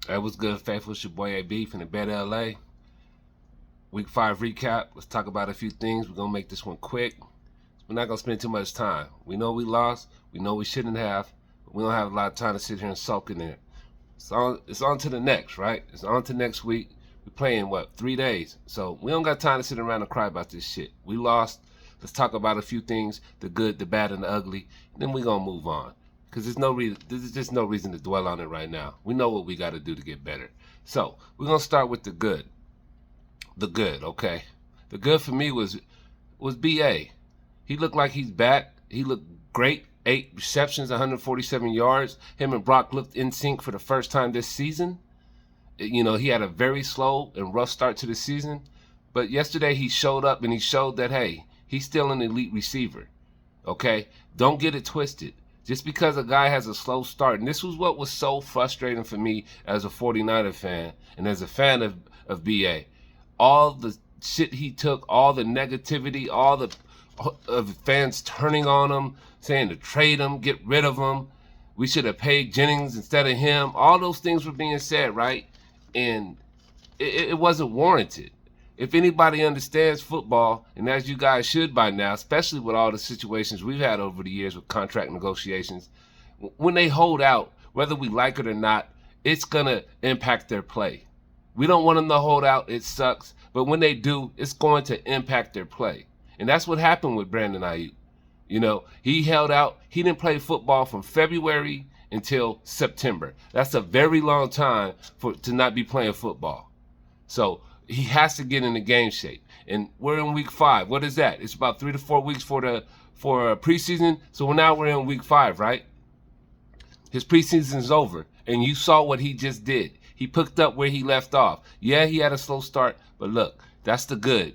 That was good, faithful. It's your boy AB from the Bet LA. Week 5 recap. Let's talk about a few things. We're going to make this one quick. We're not going to spend too much time. We know we lost. We know we shouldn't have. But we don't have a lot of time to sit here and sulk in there. It's on to the next, right? It's on to next week. We're playing, 3 days. So we don't got time to sit around and cry about this shit. We lost. Let's talk about a few things, the good, the bad, and the ugly. And then we're going to move on. Because there's just no reason to dwell on it right now. We know what we got to do to get better. So we're going to start with the good. The good, okay? The good for me was B.A. He looked like he's back. He looked great. 8 receptions, 147 yards. Him and Brock looked in sync for the first time this season. You know, he had a very slow and rough start to the season. But yesterday he showed up and he showed that, hey, he's still an elite receiver, okay? Don't get it twisted. Just because a guy has a slow start, and this was what was so frustrating for me as a 49er fan and as a fan of BA. All the shit he took, all the negativity, all the of fans turning on him, saying to trade him, get rid of him. We should have paid Jennings instead of him. All those things were being said, right? And it wasn't warranted. If anybody understands football, and as you guys should by now, especially with all the situations we've had over the years with contract negotiations, when they hold out, whether we like it or not, it's going to impact their play. We don't want them to hold out. It sucks. But when they do, it's going to impact their play. And that's what happened with Brandon Aiyuk. You know, he held out. He didn't play football from February until September. That's a very long time to not be playing football. So he has to get into game shape. And we're in week 5. What is that? It's about 3 to 4 weeks for preseason. So now we're in week 5, right? His preseason's over. And you saw what he just did. He picked up where he left off. Yeah, he had a slow start, but look, that's the good.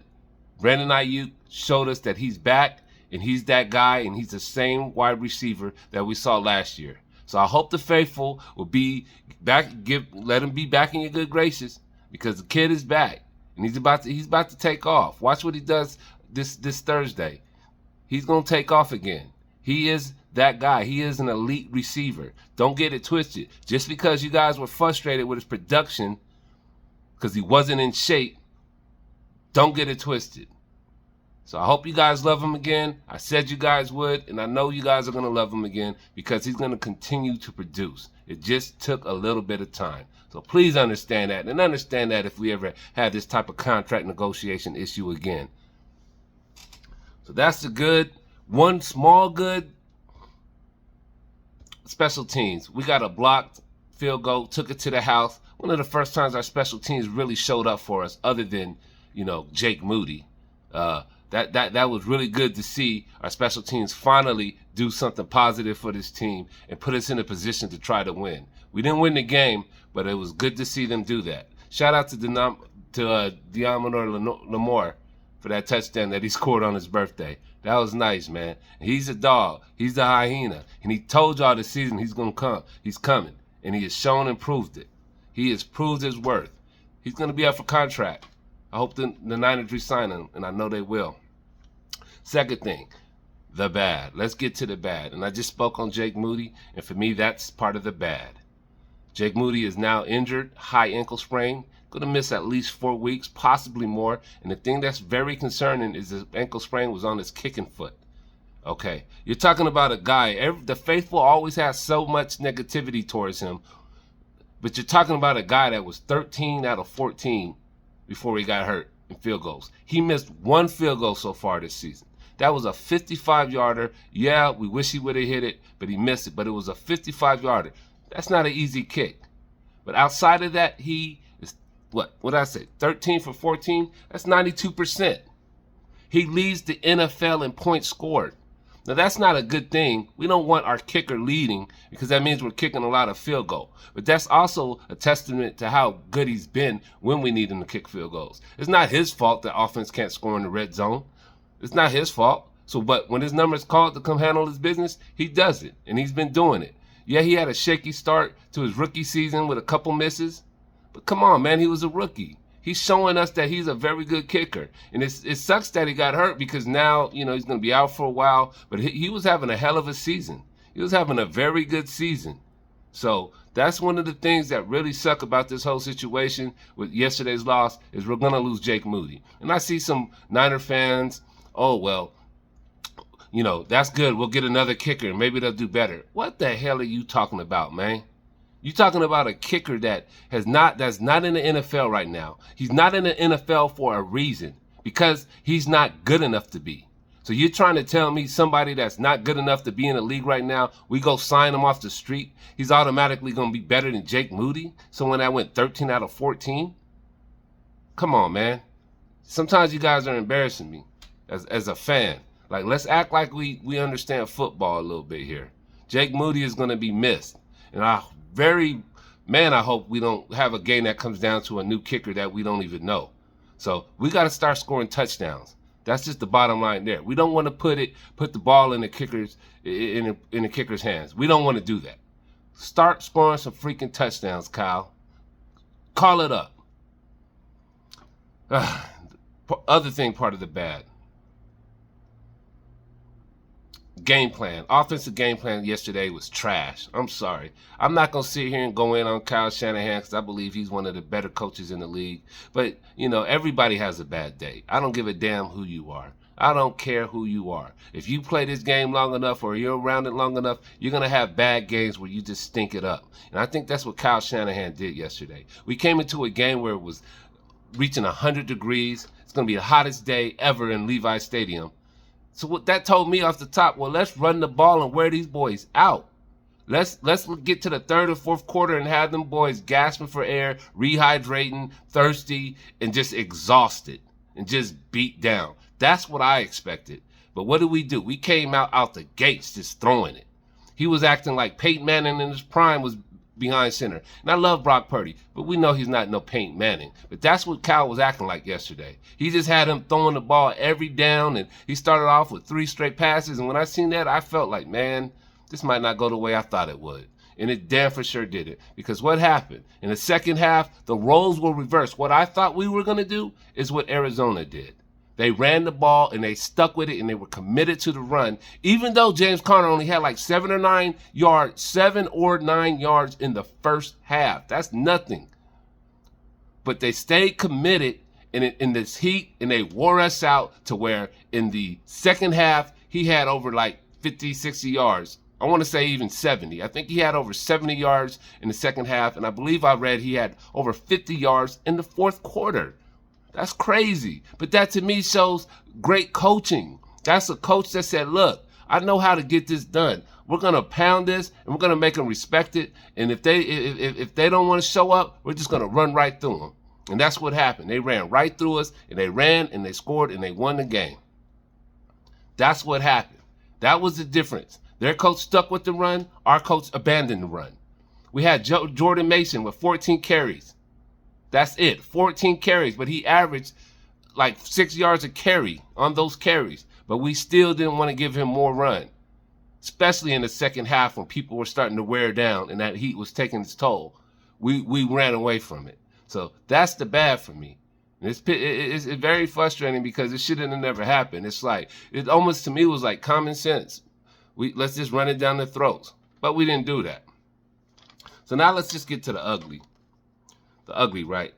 Brandon Aiyuk showed us that he's back, and he's that guy, and he's the same wide receiver that we saw last year. So I hope the faithful will be back. Let him be back in your good graces, because the kid is back, and he's about to take off. Watch what he does this Thursday. He's gonna take off again. He is that guy. He is an elite receiver. Don't get it twisted. Just because you guys were frustrated with his production because he wasn't in shape, don't get it twisted. So I hope you guys love him again. I said you guys would, and I know you guys are going to love him again because he's going to continue to produce. It just took a little bit of time. So please understand that, and understand that if we ever have this type of contract negotiation issue again. So that's the good. One small good, special teams. We got a blocked field goal, took it to the house. One of the first times our special teams really showed up for us, other than, Jake Moody. That was really good to see our special teams finally do something positive for this team and put us in a position to try to win. We didn't win the game, but it was good to see them do that. Shout out to Deommodore Lamore for that touchdown that he scored on his birthday. That was nice, man. He's a dog. He's the hyena. And he told y'all this season he's going to come. He's coming. And he has shown and proved it. He has proved his worth. He's going to be up for contract. I hope the Niners re-sign him, and I know they will. Second thing, the bad. Let's get to the bad. And I just spoke on Jake Moody, and for me, that's part of the bad. Jake Moody is now injured, high ankle sprain, going to miss at least 4 weeks, possibly more. And the thing that's very concerning is his ankle sprain was on his kicking foot. Okay, you're talking about a guy, the faithful always has so much negativity towards him, but you're talking about a guy that was 13 out of 14 before he got hurt in field goals. He missed 1 field goal so far this season. That was a 55-yarder. Yeah, we wish he would have hit it, but he missed it. But it was a 55-yarder. That's not an easy kick. But outside of that, he is, what did I say, 13 for 14? That's 92%. He leads the NFL in points scored. Now, that's not a good thing. We don't want our kicker leading because that means we're kicking a lot of field goal. But that's also a testament to how good he's been when we need him to kick field goals. It's not his fault that offense can't score in the red zone. It's not his fault. But when his number is called to come handle his business, he does it, and he's been doing it. Yeah, he had a shaky start to his rookie season with a couple misses. But come on, man, he was a rookie. He's showing us that he's a very good kicker. And it sucks that he got hurt because now, he's going to be out for a while. But he was having a hell of a season. He was having a very good season. So that's one of the things that really suck about this whole situation with yesterday's loss is we're gonna lose Jake Moody. And I see some Niner fans, oh well, that's good. We'll get another kicker. Maybe they'll do better. What the hell are you talking about, man? You talking about a kicker that's not in the NFL right now. He's not in the NFL for a reason, because he's not good enough to be. So you're trying to tell me somebody that's not good enough to be in the league right now, we go sign him off the street, he's automatically going to be better than Jake Moody, someone that went 13 out of 14? Come on, man. Sometimes you guys are embarrassing me as a fan. Like, let's act like we understand football a little bit here. Jake Moody is going to be missed. And I hope we don't have a game that comes down to a new kicker that we don't even know. So we got to start scoring touchdowns. That's just the bottom line there. We don't want to put the ball in the kicker's hands. We don't want to do that. Start scoring some freaking touchdowns, Kyle. Call it up. Other thing, part of the bad. Game plan. Offensive game plan yesterday was trash. I'm sorry. I'm not going to sit here and go in on Kyle Shanahan because I believe he's one of the better coaches in the league. But, everybody has a bad day. I don't give a damn who you are. I don't care who you are. If you play this game long enough or you're around it long enough, you're going to have bad games where you just stink it up. And I think that's what Kyle Shanahan did yesterday. We came into a game where it was reaching 100 degrees. It's going to be the hottest day ever in Levi Stadium. So what that told me off the top, well, let's run the ball and wear these boys out. Let's get to the third or fourth quarter and have them boys gasping for air, rehydrating, thirsty, and just exhausted and just beat down. That's what I expected. But what did we do? We came out the gates just throwing it. He was acting like Peyton Manning in his prime was behind center. And I love Brock Purdy, but we know he's not no Peyton Manning. But that's what Kyle was acting like yesterday. He just had him throwing the ball every down, and he started off with 3 straight passes. And when I seen that, I felt like, man, this might not go the way I thought it would. And it damn for sure did it. Because what happened? In the second half, the roles were reversed. What I thought we were going to do is what Arizona did. They ran the ball and they stuck with it and they were committed to the run, even though James Conner only had like 7 or 9 yards in the first half. That's nothing. But they stayed committed in this heat, and they wore us out to where in the second half, he had over like 50, 60 yards. I want to say even 70. I think he had over 70 yards in the second half, and I believe I read he had over 50 yards in the fourth quarter. That's crazy. But that to me shows great coaching. That's a coach that said, look, I know how to get this done. We're going to pound this and we're going to make them respect it. And if they don't want to show up, we're just going to run right through them. And that's what happened. They ran right through us, and they ran and they scored and they won the game. That's what happened. That was the difference. Their coach stuck with the run. Our coach abandoned the run. We had Jordan Mason with 14 carries. That's it, 14 carries, but he averaged like 6 yards a carry on those carries. But we still didn't want to give him more run, especially in the second half when people were starting to wear down and that heat was taking its toll. We ran away from it. So that's the bad for me. It's very frustrating because it shouldn't have never happened. It's like, it almost to me was like common sense. Let's just run it down their throats. But we didn't do that. So now let's just get to the ugly. The ugly, right?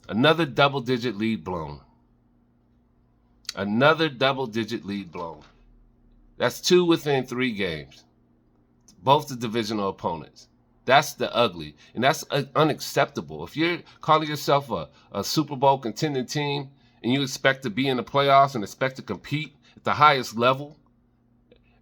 Another double-digit lead blown. Another double-digit lead blown. That's 2 within 3 games. Both the divisional opponents. That's the ugly. And that's unacceptable. If you're calling yourself a Super Bowl contending team and you expect to be in the playoffs and expect to compete at the highest level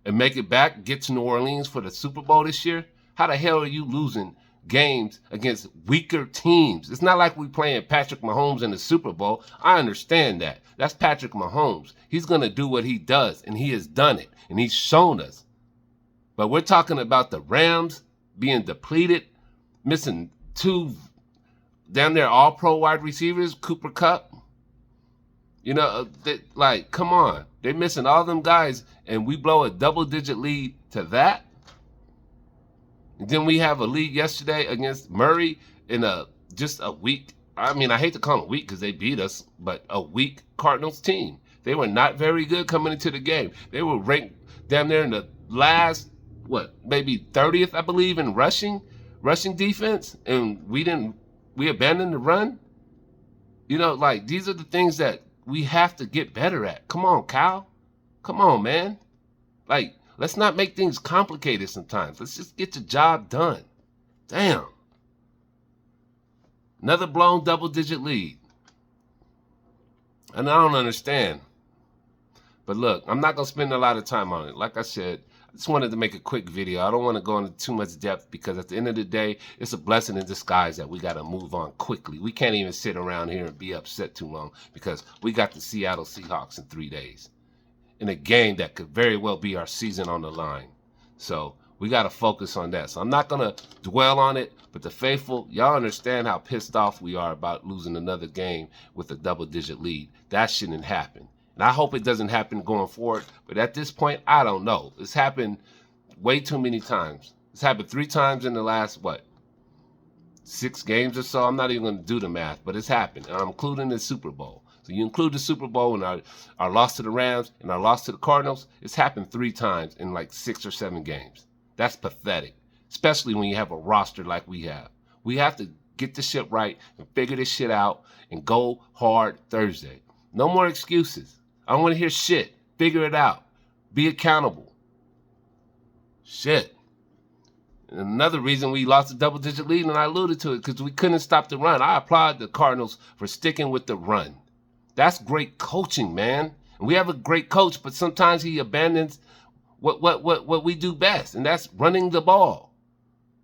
and make it back, get to New Orleans for the Super Bowl this year, how the hell are you losing games against weaker teams? It's not like we playing Patrick Mahomes in the Super Bowl. I understand that. That's Patrick Mahomes. He's going to do what he does, and he has done it, and he's shown us. But we're talking about the Rams being depleted, missing 2 down there all-pro wide receivers, Cooper Kupp. Come on. They're missing all them guys, and we blow a double-digit lead to that? And then we have a lead yesterday against Murray in just a weak, I hate to call them weak because they beat us, but a weak Cardinals team. They were not very good coming into the game. They were ranked down there in the last, maybe 30th, I believe, in rushing. rushing defense and we abandoned the run. You know, like, these are the things that we have to get better at. Come on, Cal. Come on, man. Like, let's not make things complicated sometimes. Let's just get the job done. Damn. Another blown double-digit lead. And I don't understand. But look, I'm not going to spend a lot of time on it. Like I said, I just wanted to make a quick video. I don't want to go into too much depth because at the end of the day, it's a blessing in disguise that we got to move on quickly. We can't even sit around here and be upset too long because we got the Seattle Seahawks in 3 days in a game that could very well be our season on the line. So we got to focus on that. So I'm not going to dwell on it, but the faithful, y'all understand how pissed off we are about losing another game with a double-digit lead. That shouldn't happen. And I hope it doesn't happen going forward. But at this point, I don't know. It's happened way too many times. It's happened 3 times in the last, 6 games or so? I'm not even going to do the math, but it's happened. And I'm including the Super Bowl. So you include the Super Bowl and our loss to the Rams and our loss to the Cardinals, it's happened 3 times in like 6 or 7 games. That's pathetic, especially when you have a roster like we have. We have to get this shit right and figure this shit out and go hard Thursday. No more excuses. I don't want to hear shit. Figure it out. Be accountable. Shit. And another reason we lost a double-digit lead, and I alluded to it, because we couldn't stop the run. I applaud the Cardinals for sticking with the run. That's great coaching, man. And we have a great coach, but sometimes he abandons what we do best, and that's running the ball.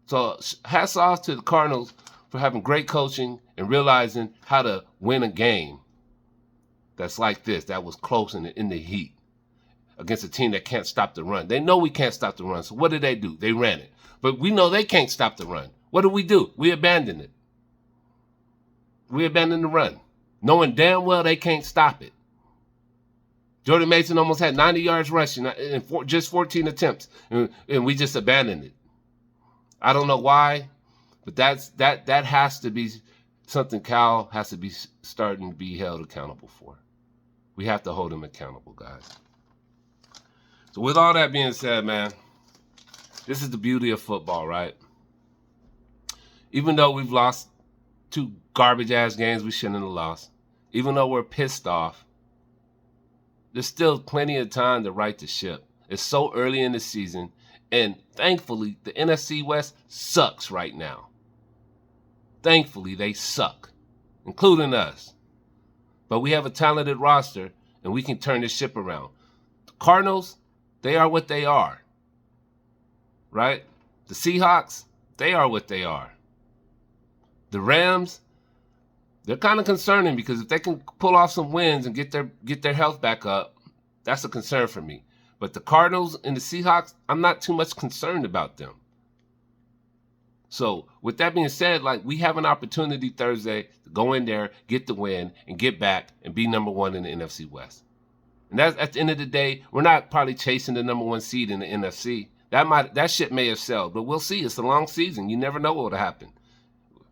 So hats off to the Cardinals for having great coaching and realizing how to win a game that's like this, that was close in the heat against a team that can't stop the run. They know we can't stop the run, so what did they do? They ran it. But we know they can't stop the run. What do? We abandoned it. We abandoned the run, knowing damn well they can't stop it. Jordan Mason almost had 90 yards rushing in just 14 attempts, and we just abandoned it. I don't know why, but that has to be something Cal has to be starting to be held accountable for. We have to hold him accountable, guys. So with all that being said, man, this is the beauty of football, right? Even though we've lost 2 garbage-ass games we shouldn't have lost, even though we're pissed off, there's still plenty of time to right the ship. It's so early in the season, and thankfully, the NFC West sucks right now. Thankfully, they suck, including us. But we have a talented roster, and we can turn this ship around. The Cardinals, they are what they are, right? The Seahawks, they are what they are. The Rams, they're kind of concerning because if they can pull off some wins and get their health back up, that's a concern for me. But the Cardinals and the Seahawks, I'm not too much concerned about them. So with that being said, like, we have an opportunity Thursday to go in there, get the win, and get back and be number 1 in the NFC West. And that's, at the end of the day, we're not probably chasing the number 1 seed in the NFC. That shit may have sold, but we'll see. It's a long season. You never know what will happen.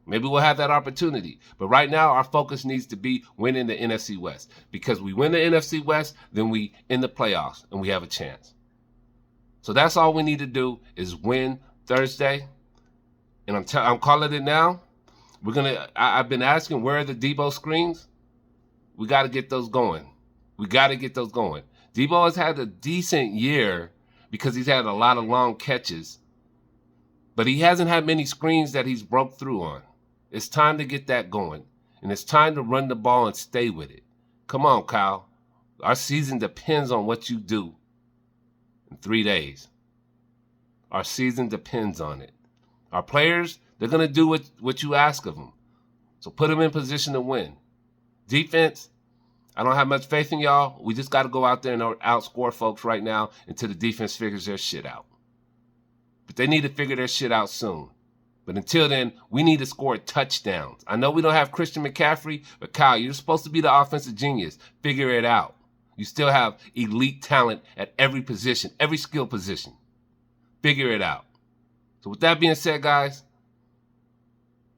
Maybe we'll have that opportunity. But right now, our focus needs to be winning the NFC West. Because we win the NFC West, then we in the playoffs, and we have a chance. So that's all we need to do is win Thursday. And I'm calling it now. I've been asking, where are the Debo screens? We got to get those going. Debo has had a decent year because he's had a lot of long catches. But he hasn't had many screens that he's broke through on. It's time to get that going. And it's time to run the ball and stay with it. Come on, Kyle. Our season depends on what you do in 3 days. Our season depends on it. Our players, they're going to do what you ask of them. So put them in position to win. Defense, I don't have much faith in y'all. We just got to go out there and outscore folks right now until the defense figures their shit out. But they need to figure their shit out soon. But until then, we need to score touchdowns. I know we don't have Christian McCaffrey, but Kyle, you're supposed to be the offensive genius. Figure it out. You still have elite talent at every position, every skill position. Figure it out. So with that being said, guys,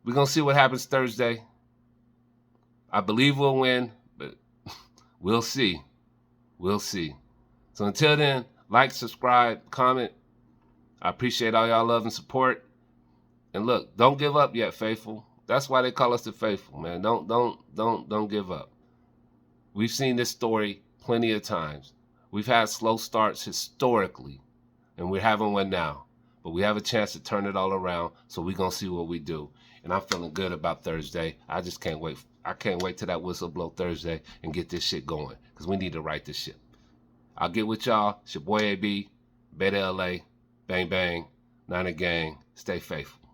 we're going to see what happens Thursday. I believe we'll win, but we'll see. We'll see. So until then, like, subscribe, comment. I appreciate all y'all love and support. And look, don't give up yet, faithful. That's why they call us the faithful, man. Don't give up. We've seen this story plenty of times. We've had slow starts historically, and we're having one now. But we have a chance to turn it all around, so we're going to see what we do. And I'm feeling good about Thursday. I just can't wait. I can't wait till that whistle blow Thursday and get this shit going, because we need to right this ship. I'll get with y'all. It's your boy AB, Beta LA, bang bang, Niner Gang. Stay faithful.